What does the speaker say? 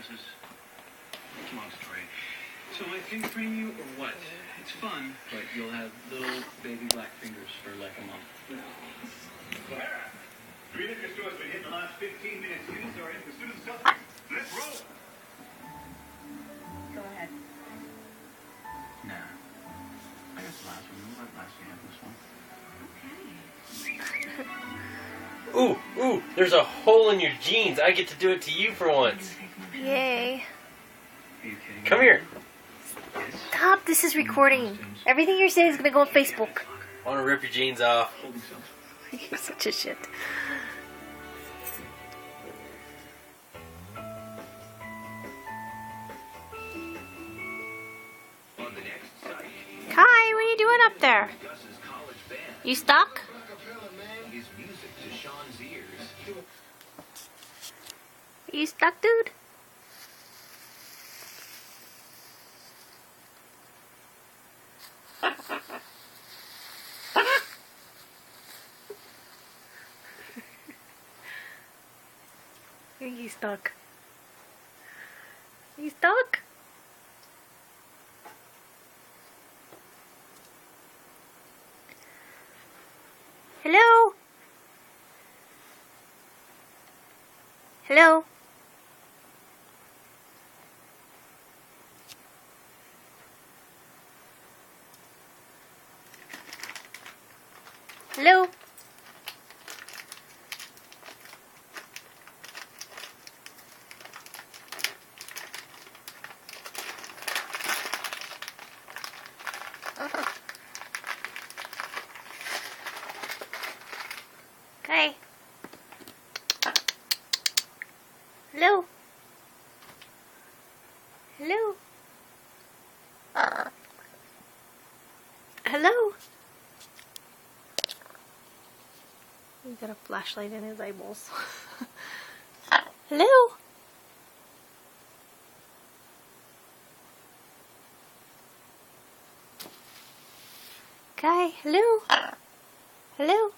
glasses. It's a long story. So I fingerprint you or what? It's fun, but you'll have little baby black fingers for like a month. Clara, 3 liquor stores been hit in the last 15 minutes. Units are in pursuit of the suspect. Let's roll. Go ahead. Nah. I got the last one. Let Lassie have this one. Okay. Ooh, there's a hole in your jeans. I get to do it to you for once. Yay. Are you kidding Come me? here. Stop, this is recording. Everything you're saying is gonna go on Facebook. I want to rip your jeans off. Holding cells. You're such a shit. On the next site, Kai, what are you doing up there? Gus's college band. You stuck? His music to Sean's ears. You stuck, dude? Are you stuck? You stuck? Hello? Hello? Hello? Okay. Hello? Hello? Hello? He's got a flashlight in his eyeballs. Hello? Okay, hello? Hello?